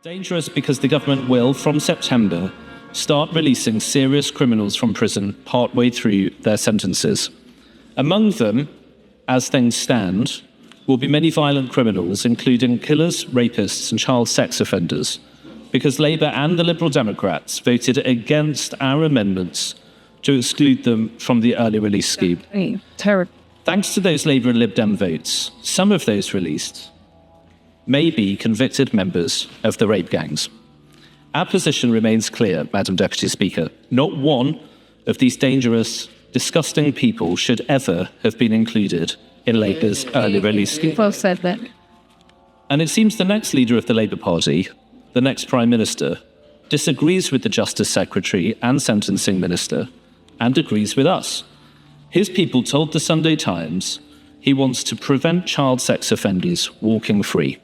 Dangerous because the government will, from September, start releasing serious criminals from prison partway through their sentences. Among them, as things stand, will be many violent criminals, including killers, rapists, and child sex offenders, because Labour and the Liberal Democrats voted against our amendments to exclude them from the early release scheme. Terrible. Thanks to those Labour and Lib Dem votes, some of those released may be convicted members of the rape gangs. Our position remains clear, Madam Deputy Speaker. Not one of these dangerous, disgusting people should ever have been included in Labour's early release scheme. Well said, that. And it seems the next leader of the Labour Party, the next Prime Minister, disagrees with the Justice Secretary and Sentencing Minister and agrees with us. His people told the Sunday Times he wants to prevent child sex offenders walking free.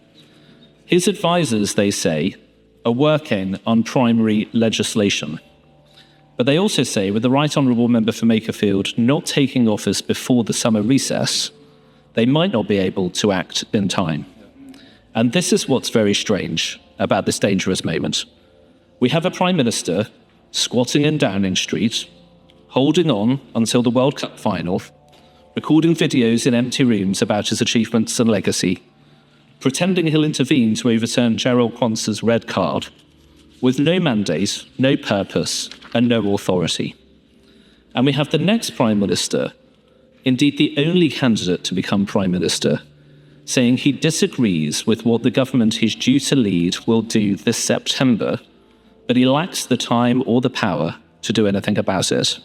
His advisers, they say, are working on primary legislation. But they also say, with the Right Honourable Member for Makerfield not taking office before the summer recess, they might not be able to act in time. And this is what's very strange about this dangerous moment. We have a Prime Minister squatting in Downing Street, holding on until the World Cup final, recording videos in empty rooms about his achievements and legacy, pretending he'll intervene to overturn Gerald Quonser's red card, with no mandate, no purpose, and no authority. And we have the next Prime Minister, indeed the only candidate to become Prime Minister, saying he disagrees with what the government he's due to lead will do this September, but he lacks the time or the power to do anything about it.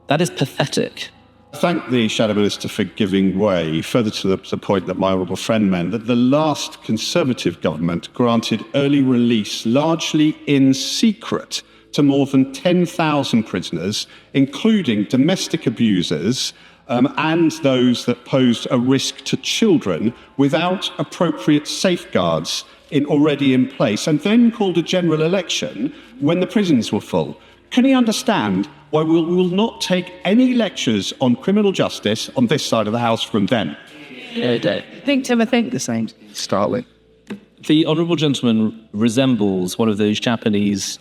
That is pathetic. I thank the Shadow Minister for giving way, further to the point that my honourable friend meant, that the last Conservative government granted early release largely in secret to more than 10,000 prisoners, including domestic abusers and those that posed a risk to children without appropriate safeguards already in place, and then called a general election when the prisons were full. Can he understand why we will not take any lectures on criminal justice on this side of the House from them? I think the same. Startling. The honourable gentleman resembles one of those Japanese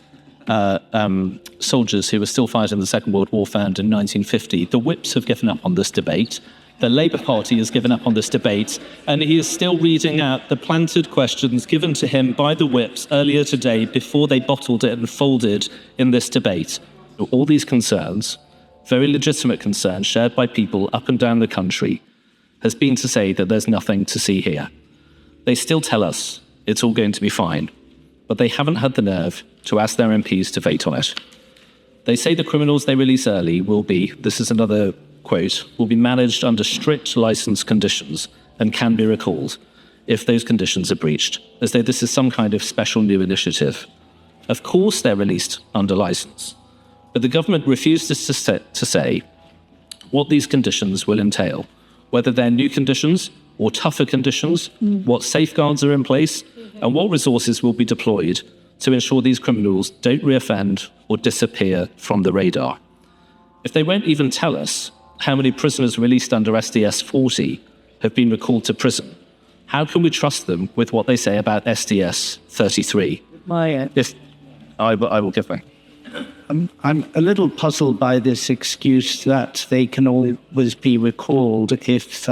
soldiers who were still fighting the Second World War, found in 1950. The whips have given up on this debate. The Labour Party has given up on this debate, and he is still reading out the planted questions given to him by the whips earlier today before they bottled it and folded in this debate. All these concerns, very legitimate concerns shared by people up and down the country, has been to say that there's nothing to see here. They still tell us it's all going to be fine, but they haven't had the nerve to ask their MPs to vote on it. They say the criminals they release early will be, this is another quote, will be managed under strict licence conditions and can be recalled if those conditions are breached, as though this is some kind of special new initiative. Of course they're released under licence, but the government refuses to say what these conditions will entail, whether they're new conditions or tougher conditions, what safeguards are in place, and what resources will be deployed to ensure these criminals don't reoffend or disappear from the radar. If they won't even tell us how many prisoners released under SDS 40 have been recalled to prison, how can we trust them with what they say about SDS 33? Yes, I will give way. I'm a little puzzled by this excuse that they can always be recalled if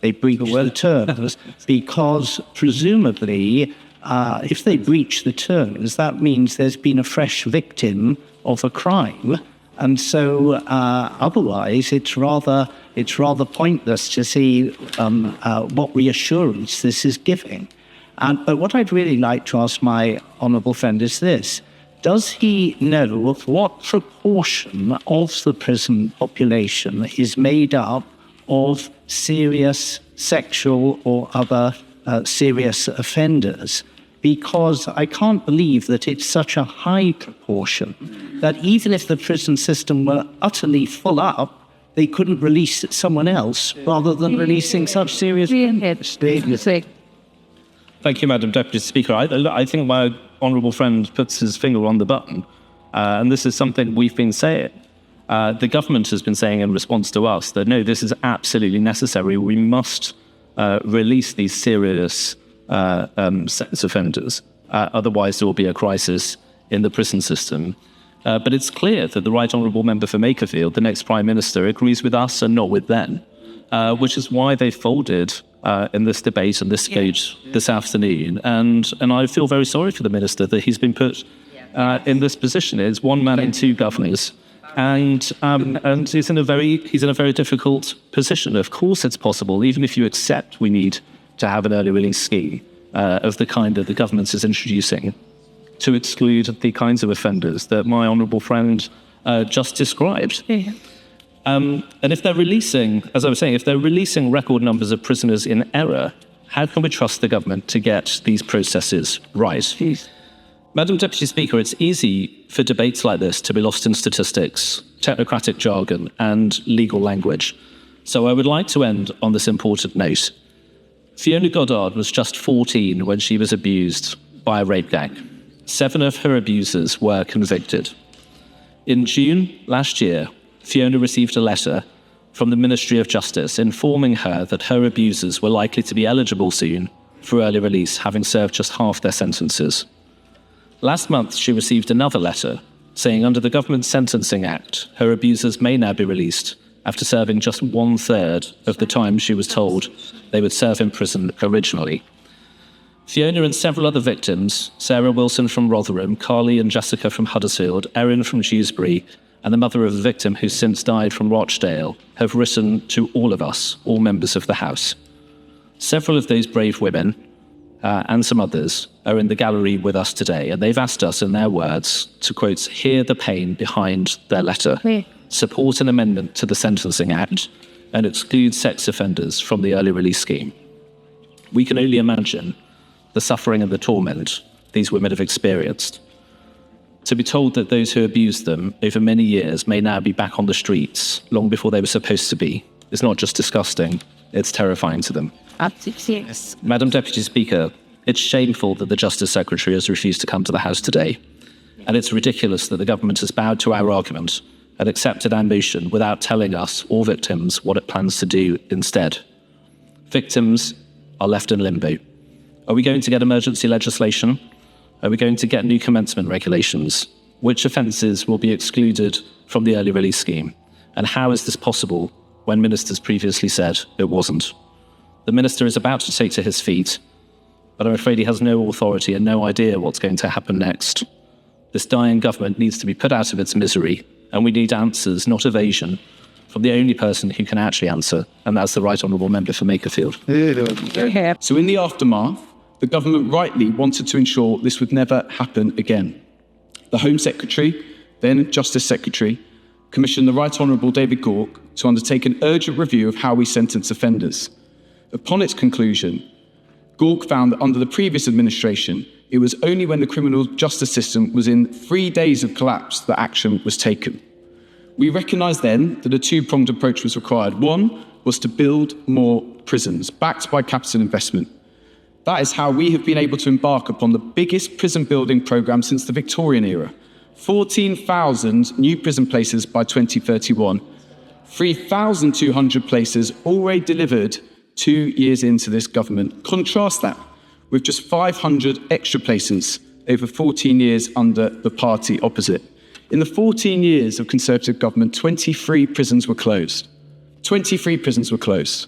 they breach the terms, because presumably if they breach the terms, that means there's been a fresh victim of a crime. And so otherwise, it's rather pointless to see what reassurance this is giving. But what I'd really like to ask my honourable friend is this. Does he know what proportion of the prison population is made up of serious sexual or other serious offenders? Because I can't believe that it's such a high proportion that even if the prison system were utterly full up, they couldn't release someone else rather than releasing such serious offenders. Thank you, Madam Deputy Speaker. I think my honourable friend puts his finger on the button, and this is something we've been saying. The government has been saying in response to us that, no, this is absolutely necessary. We must release these serious sex offenders. Otherwise, there will be a crisis in the prison system. But it's clear that the Right Honourable Member for Makerfield, the next Prime Minister, agrees with us and not with them, which is why they folded in this debate and this stage this afternoon. And I feel very sorry for the Minister that he's been put in this position. It's one man in two governors. And he's in a very difficult position. Of course it's possible, even if you accept we need to have an early release scheme of the kind that the government is introducing, to exclude the kinds of offenders that my honourable friend just described. And if they're releasing, as I was saying, if they're releasing record numbers of prisoners in error, how can we trust the government to get these processes right? Madam Deputy Speaker, it's easy for debates like this to be lost in statistics, technocratic jargon, and legal language. So I would like to end on this important note. Fiona Goddard was just 14 when she was abused by a rape gang. 7 of her abusers were convicted. In June last year, Fiona received a letter from the Ministry of Justice informing her that her abusers were likely to be eligible soon for early release, having served just half their sentences. Last month, she received another letter saying under the Government Sentencing Act, her abusers may now be released after serving just 1/3 of the time she was told they would serve in prison originally. Fiona and several other victims, Sarah Wilson from Rotherham, Carly and Jessica from Huddersfield, Erin from Dewsbury, and the mother of a victim who since died from Rochdale, have written to all of us, all members of the House. Several of those brave women, and some others, are in the gallery with us today, and they've asked us, in their words, to, quote, hear the pain behind their letter, support an amendment to the Sentencing Act, and exclude sex offenders from the early release scheme. We can only imagine the suffering and the torment these women have experienced. To be told that those who abused them over many years may now be back on the streets long before they were supposed to be is not just disgusting, it's terrifying to them. Yes. Madam Deputy Speaker, it's shameful that the Justice Secretary has refused to come to the House today, and it's ridiculous that the government has bowed to our argument and accepted our motion without telling us or victims what it plans to do instead. Victims are left in limbo. Are we going to get emergency legislation? Are we going to get new commencement regulations? Which offences will be excluded from the early release scheme? And how is this possible when ministers previously said it wasn't? The minister is about to take to his feet, but I'm afraid he has no authority and no idea what's going to happen next. This dying government needs to be put out of its misery, and we need answers, not evasion, from the only person who can actually answer, and that's the Right Honourable Member for Makerfield. So in the aftermath, the government rightly wanted to ensure this would never happen again. The Home Secretary, then Justice Secretary, commissioned the Right Honourable David Gauke to undertake an urgent review of how we sentence offenders. Upon its conclusion, Gauke found that under the previous administration, it was only when the criminal justice system was in 3 days of collapse that action was taken. We recognised then that a two-pronged approach was required. One was to build more prisons, backed by capital investment. That is how we have been able to embark upon the biggest prison building programme since the Victorian era. 14,000 new prison places by 2031, 3,200 places already delivered 2 years into this government. Contrast that with just 500 extra places over 14 years under the party opposite. In the 14 years of Conservative government, 23 prisons were closed. 23 prisons were closed.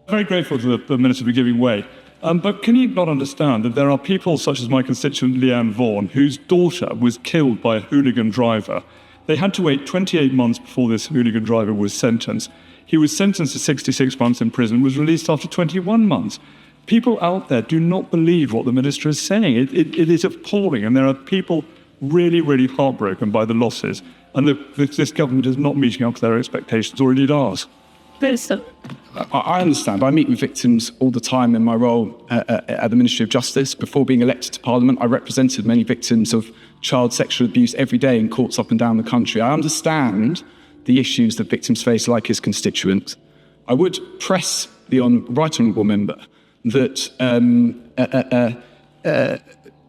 Very grateful to the Minister for giving way. But can you not understand that there are people such as my constituent Leanne Vaughan, whose daughter was killed by a hooligan driver? They had to wait 28 months before this hooligan driver was sentenced. He was sentenced to 66 months in prison, was released after 21 months. People out there do not believe what the Minister is saying. It is appalling, and there are people really, really heartbroken by the losses, and this government is not meeting up to their expectations, or indeed ours. I understand. I meet with victims all the time in my role at the Ministry of Justice. Before being elected to Parliament, I represented many victims of child sexual abuse every day in courts up and down the country. I understand the issues that victims face, like his constituent. I would press the Right Honourable Member that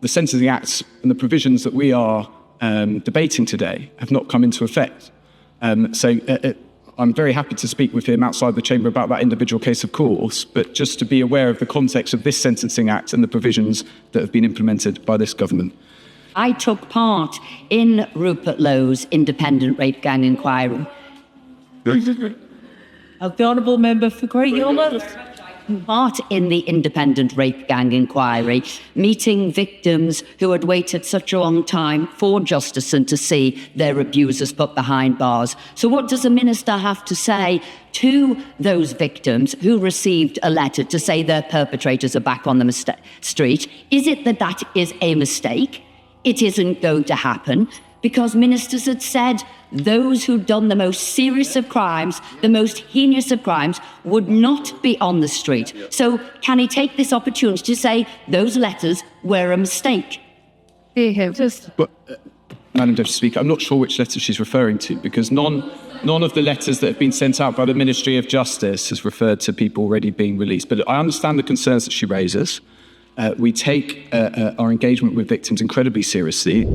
the Sentencing Act and the provisions that we are debating today have not come into effect. I'm very happy to speak with him outside the chamber about that individual case, of course, but just to be aware of the context of this Sentencing Act and the provisions that have been implemented by this government. I took part in Rupert Lowe's independent rape gang inquiry. The honourable member for Great Yarmouth. Part in the independent rape gang inquiry, meeting victims who had waited such a long time for justice and to see their abusers put behind bars. So what does the minister have to say to those victims who received a letter to say their perpetrators are back on the street? Is it that that is a mistake? It isn't going to happen, because ministers had said those who'd done the most serious of crimes, the most heinous of crimes, would not be on the street. So can he take this opportunity to say those letters were a mistake? But, Madam Deputy Speaker, I'm not sure which letter she's referring to, because none of the letters that have been sent out by the Ministry of Justice has referred to people already being released. But I understand the concerns that she raises. We take our engagement with victims incredibly seriously.